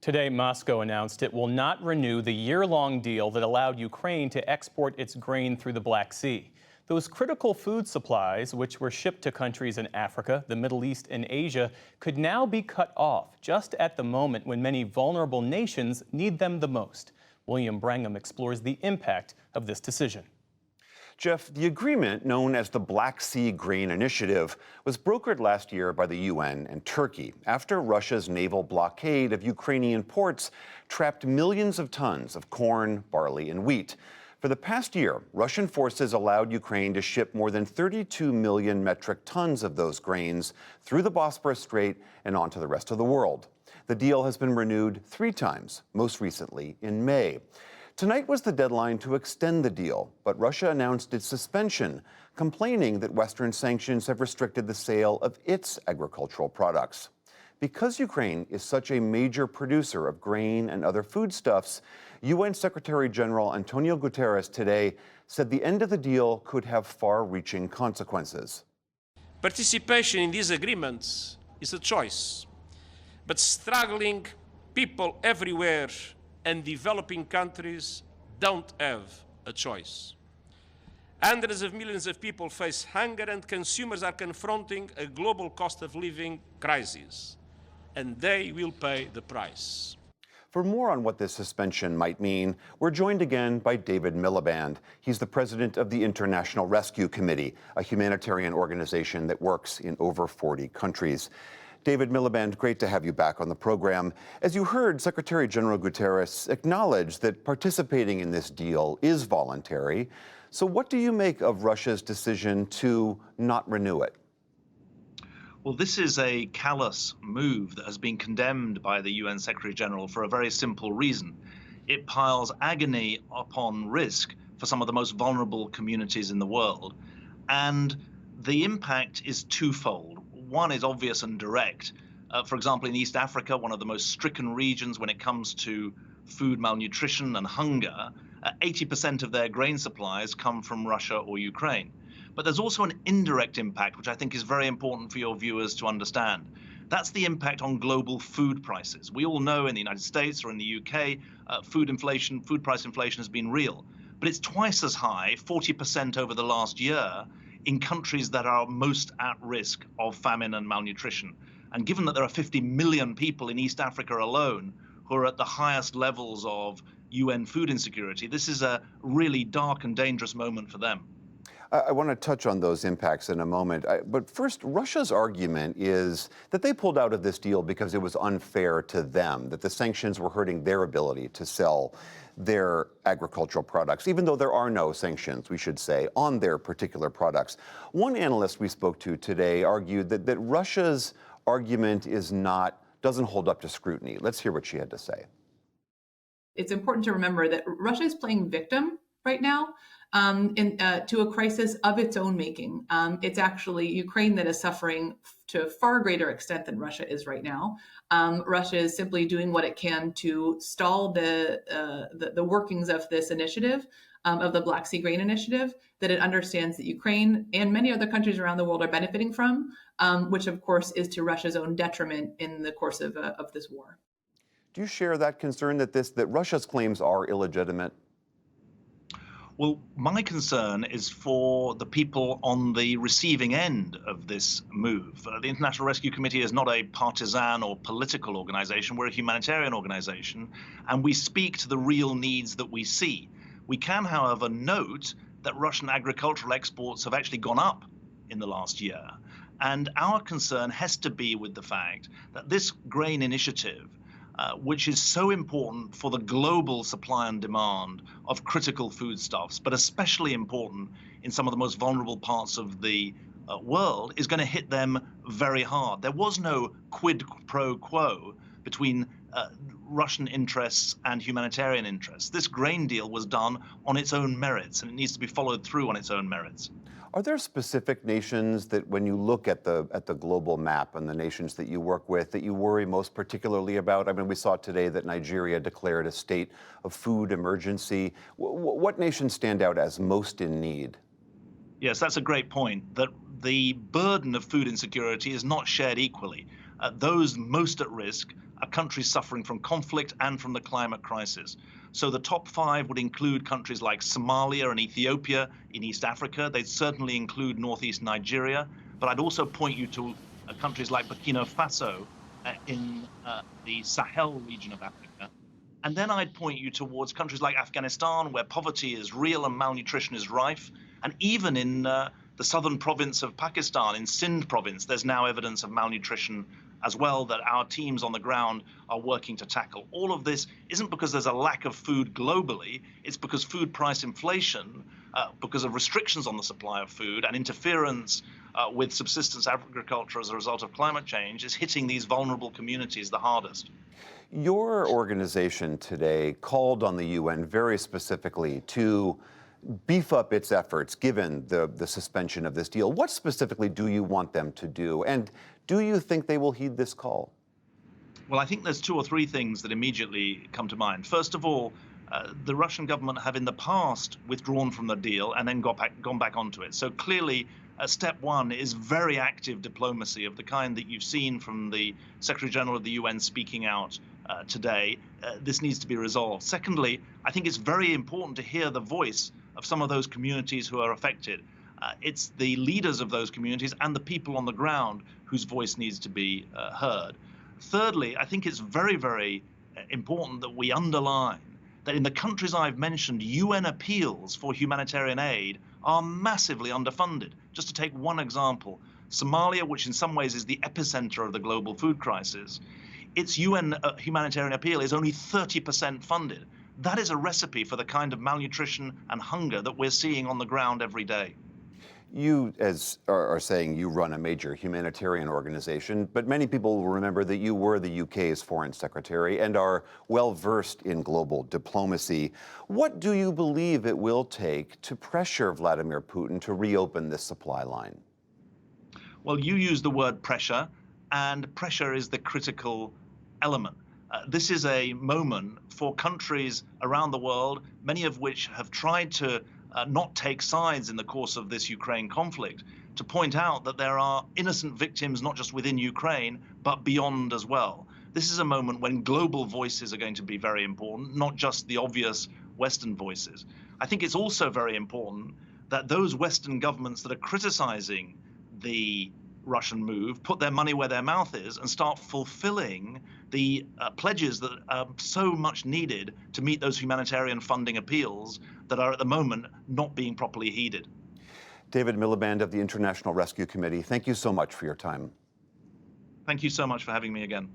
Today, Moscow announced it will not renew the year-long deal that allowed Ukraine to export its grain through the Black Sea. Those critical food supplies, which were shipped to countries in Africa, the Middle East, and Asia, could now be cut off just at the moment when many vulnerable nations need them the most. William Brangham explores the impact of this decision. Jeff, the agreement, known as the Black Sea Grain Initiative, was brokered last year by the UN and Turkey after Russia's naval blockade of Ukrainian ports trapped millions of tons of corn, barley, and wheat. For the past year, Russian forces allowed Ukraine to ship more than 32 million metric tons of those grains through the Bosporus Strait and onto the rest of the world. The deal has been renewed 3 times, most recently in May. Tonight was the deadline to extend the deal, but Russia announced its suspension, complaining that Western sanctions have restricted the sale of its agricultural products. Because Ukraine is such a major producer of grain and other foodstuffs, UN Secretary General Antonio Guterres today said the end of the deal could have far-reaching consequences. Participation in these agreements is a choice, but struggling people everywhere and developing countries don't have a choice. Hundreds of millions of people face hunger, and consumers are confronting a global cost of living crisis, and they will pay the price. For more on what this suspension might mean, we're joined again by David Miliband. He's the president of the International Rescue Committee, a humanitarian organization that works in over 40 countries. David Miliband, great to have you back on the program. As you heard, Secretary General Guterres acknowledge that participating in this deal is voluntary. So what do you make of Russia's decision to not renew it? Well, this is a callous move that has been condemned by the UN Secretary General for a very simple reason. It piles agony upon risk for some of the most vulnerable communities in the world. And the impact is twofold. One is obvious and direct. For example, in East Africa, one of the most stricken regions when it comes to food malnutrition and hunger, 80% of their grain supplies come from Russia or Ukraine. But there's also an indirect impact, which I think is very important for your viewers to understand. That's the impact on global food prices. We all know in the United States or in the UK, food price inflation has been real. But it's twice as high, 40% over the last year, in countries that are most at risk of famine and malnutrition. And given that there are 50 million people in East Africa alone who are at the highest levels of UN food insecurity, this is a really dark and dangerous moment for them. I want to touch on those impacts in a moment. But first, Russia's argument is that they pulled out of this deal because it was unfair to them, that the sanctions were hurting their ability to sell their agricultural products, even though there are no sanctions, we should say, on their particular products. One analyst we spoke to today argued that Russia's argument doesn't hold up to scrutiny. Let's hear what she had to say. It's important to remember that Russia is playing victim right now to a crisis of its own making. It's actually Ukraine that is suffering to a far greater extent than Russia is right now. Russia is simply doing what it can to stall the workings of this initiative, of the Black Sea Grain Initiative, that it understands that Ukraine and many other countries around the world are benefiting from, which of course is to Russia's own detriment in the course of this war. Do you share that concern that Russia's claims are illegitimate? Well, my concern is for the people on the receiving end of this move. The International Rescue Committee is not a partisan or political organization. We're a humanitarian organization, and we speak to the real needs that we see. We can, however, note that Russian agricultural exports have actually gone up in the last year. And our concern has to be with the fact that this grain initiative, which is so important for the global supply and demand of critical foodstuffs, but especially important in some of the most vulnerable parts of the world, is going to hit them very hard. There was no quid pro quo between Russian interests and humanitarian interests. This grain deal was done on its own merits, and it needs to be followed through on its own merits. Are there specific nations that, when you look at the global map and the nations that you work with, that you worry most particularly about? I mean, we saw today that Nigeria declared a state of food emergency. What nations stand out as most in need? Yes, that's a great point, that the burden of food insecurity is not shared equally. Those most at risk countries suffering from conflict and from the climate crisis. So the top 5 would include countries like Somalia and Ethiopia in East Africa. They'd certainly include northeast Nigeria. But I'd also point you to countries like Burkina Faso in the Sahel region of Africa. And then I'd point you towards countries like Afghanistan, where poverty is real and malnutrition is rife. And even in the southern province of Pakistan, in Sindh province, there's now evidence of malnutrition as well that our teams on the ground are working to tackle. All of this isn't because there's a lack of food globally, it's because food price inflation, because of restrictions on the supply of food and interference with subsistence agriculture as a result of climate change is hitting these vulnerable communities the hardest. Your organization today called on the UN very specifically to beef up its efforts given the suspension of this deal. What specifically do you want them to do? And do you think they will heed this call? Well, I think there's 2 or 3 things that immediately come to mind. First of all, the Russian government have in the past withdrawn from the deal and then gone back onto it. So clearly, step 1 is very active diplomacy of the kind that you've seen from the Secretary General of the UN speaking out today. This needs to be resolved. Secondly, I think it's very important to hear the voice of some of those communities who are affected. It's the leaders of those communities and the people on the ground whose voice needs to be heard. Thirdly, I think it's very, very important that we underline that in the countries I've mentioned, UN appeals for humanitarian aid are massively underfunded. Just to take one example, Somalia, which in some ways is the epicenter of the global food crisis, its UN humanitarian appeal is only 30% funded. That is a recipe for the kind of malnutrition and hunger that we're seeing on the ground every day. You, as are saying, you run a major humanitarian organization, but many people will remember that you were the UK's foreign secretary and are well versed in global diplomacy. What do you believe it will take to pressure Vladimir Putin to reopen this supply line? Well, you use the word pressure, and pressure is the critical element. This is a moment for countries around the world, many of which have tried to not take sides in the course of this Ukraine conflict, to point out that there are innocent victims not just within Ukraine, but beyond as well. This is a moment when global voices are going to be very important, not just the obvious Western voices. I think it's also very important that those Western governments that are criticizing the Russian move put their money where their mouth is and start fulfilling the pledges that are so much needed to meet those humanitarian funding appeals that are at the moment not being properly heeded. David Miliband of the International Rescue Committee, thank you so much for your time. Thank you so much for having me again.